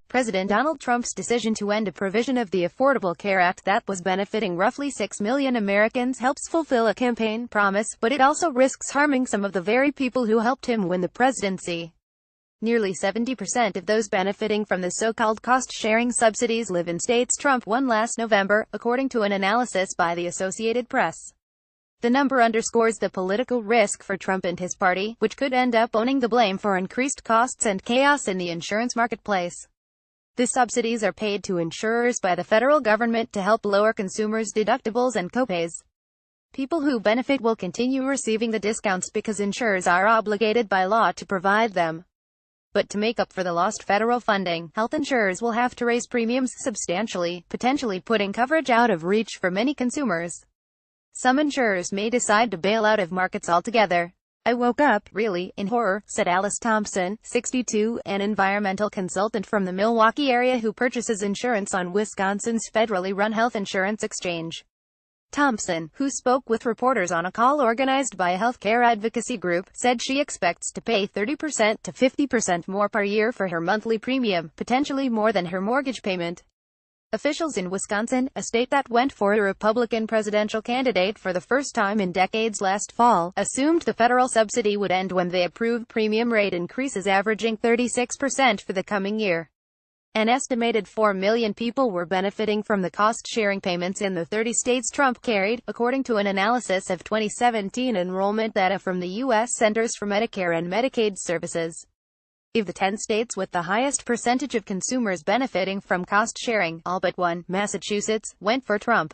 President Donald Trump's decision to end a provision of the Affordable Care Act that was benefiting roughly 6 million Americans helps fulfill a campaign promise, but it also risks harming some of the very people who helped him win the presidency. Nearly 70% of those benefiting from the so-called cost-sharing subsidies live in states Trump won last November, according to an analysis by the Associated Press. The number underscores the political risk for Trump and his party, which could end up owning the blame for increased costs and chaos in the insurance marketplace. The subsidies are paid to insurers by the federal government to help lower consumers' deductibles and copays. People who benefit will continue receiving the discounts because insurers are obligated by law to provide them. But to make up for the lost federal funding, health insurers will have to raise premiums substantially, potentially putting coverage out of reach for many consumers. Some insurers may decide to bail out of markets altogether. "I woke up, really, in horror," said Alice Thompson, 62, an environmental consultant from the Milwaukee area who purchases insurance on Wisconsin's federally run health insurance exchange. Thompson, who spoke with reporters on a call organized by a healthcare advocacy group, said she expects to pay 30% to 50% more per year for her monthly premium, potentially more than her mortgage payment. Officials in Wisconsin, a state that went for a Republican presidential candidate for the first time in decades last fall, assumed the federal subsidy would end when they approved premium rate increases averaging 36% for the coming year. An estimated 4 million people were benefiting from the cost-sharing payments in the 30 states Trump carried, according to an analysis of 2017 enrollment data from the U.S. Centers for Medicare and Medicaid Services. Of the 10 states with the highest percentage of consumers benefiting from cost-sharing, all but one, Massachusetts, went for Trump.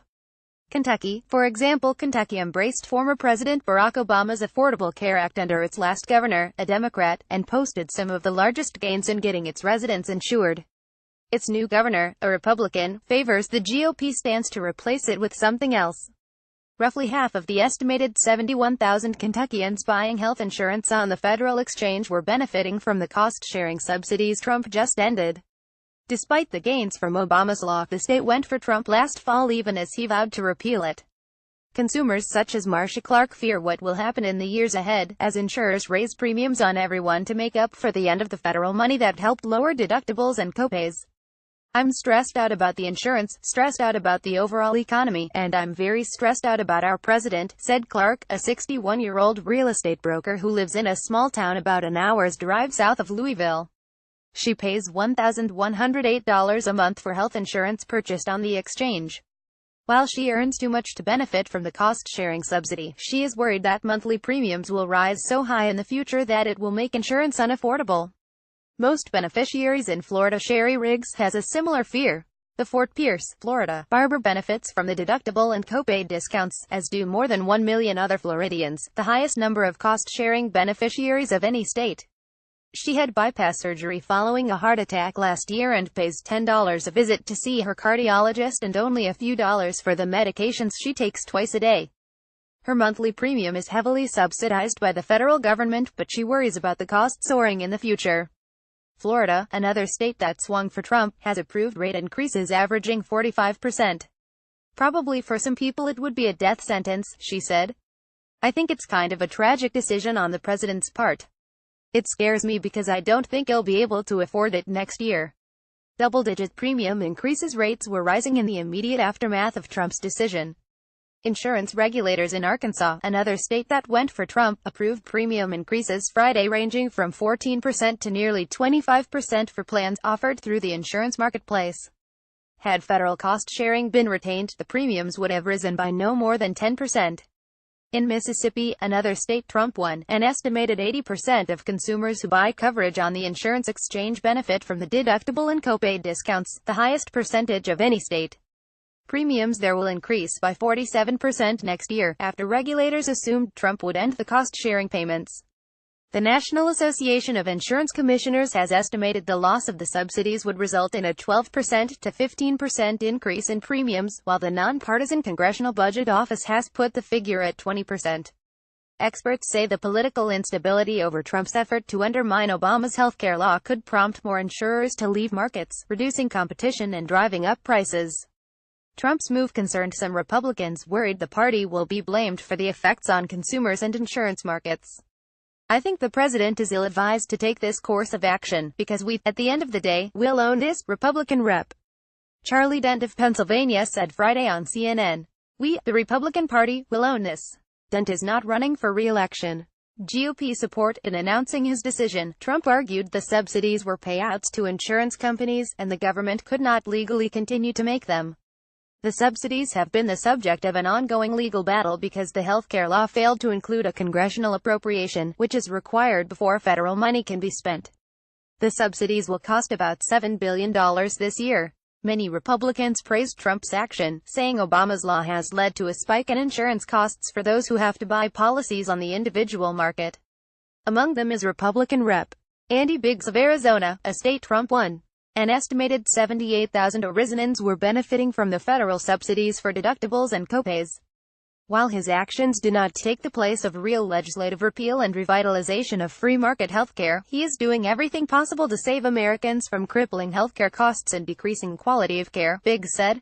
Kentucky, for example. Kentucky embraced former President Barack Obama's Affordable Care Act under its last governor, a Democrat, and posted some of the largest gains in getting its residents insured. Its new governor, a Republican, favors the GOP stance to replace it with something else. Roughly half of the estimated 71,000 Kentuckians buying health insurance on the federal exchange were benefiting from the cost-sharing subsidies Trump just ended. Despite the gains from Obama's law, the state went for Trump last fall even as he vowed to repeal it. Consumers such as Marcia Clark fear what will happen in the years ahead, as insurers raise premiums on everyone to make up for the end of the federal money that helped lower deductibles and copays. "I'm stressed out about the insurance, stressed out about the overall economy, and I'm very stressed out about our president," said Clark, a 61-year-old real estate broker who lives in a small town about an hour's drive south of Louisville. She pays $1,108 a month for health insurance purchased on the exchange. While she earns too much to benefit from the cost-sharing subsidy, she is worried that monthly premiums will rise so high in the future that it will make insurance unaffordable. Most beneficiaries in Florida. Sherry Riggs has a similar fear. The Fort Pierce, Florida, barber benefits from the deductible and copay discounts, as do more than 1 million other Floridians, the highest number of cost-sharing beneficiaries of any state. She had bypass surgery following a heart attack last year and pays $10 a visit to see her cardiologist and only a few dollars for the medications she takes twice a day. Her monthly premium is heavily subsidized by the federal government, but she worries about the cost soaring in the future. Florida, another state that swung for Trump, has approved rate increases averaging 45%. "Probably for some people it would be a death sentence," she said. "I think it's kind of a tragic decision on the president's part. It scares me because I don't think he'll be able to afford it next year." Double-digit premium increases rates were rising in the immediate aftermath of Trump's decision. Insurance regulators in Arkansas, another state that went for Trump, approved premium increases Friday ranging from 14% to nearly 25% for plans offered through the insurance marketplace. Had federal cost-sharing been retained, the premiums would have risen by no more than 10%. In Mississippi, another state Trump won, an estimated 80% of consumers who buy coverage on the insurance exchange benefit from the deductible and copay discounts, the highest percentage of any state. Premiums there will increase by 47% next year, after regulators assumed Trump would end the cost-sharing payments. The National Association of Insurance Commissioners has estimated the loss of the subsidies would result in a 12% to 15% increase in premiums, while the nonpartisan Congressional Budget Office has put the figure at 20%. Experts say the political instability over Trump's effort to undermine Obama's healthcare law could prompt more insurers to leave markets, reducing competition and driving up prices. Trump's move concerned some Republicans, worried the party will be blamed for the effects on consumers and insurance markets. I think the president is ill-advised to take this course of action, because we, at the end of the day, will own this, Republican Rep. Charlie Dent of Pennsylvania said Friday on CNN. We, the Republican Party, will own this. Dent is not running for re-election. GOP support. In announcing his decision, Trump argued the subsidies were payouts to insurance companies, and the government could not legally continue to make them. The subsidies have been the subject of an ongoing legal battle because the healthcare law failed to include a congressional appropriation, which is required before federal money can be spent. The subsidies will cost about $7 billion this year. Many Republicans praised Trump's action, saying Obama's law has led to a spike in insurance costs for those who have to buy policies on the individual market. Among them is Republican Rep. Andy Biggs of Arizona, a state Trump won. An estimated 78,000 Arizonans were benefiting from the federal subsidies for deductibles and copays. While his actions do not take the place of real legislative repeal and revitalization of free market healthcare, he is doing everything possible to save Americans from crippling healthcare costs and decreasing quality of care, Biggs said.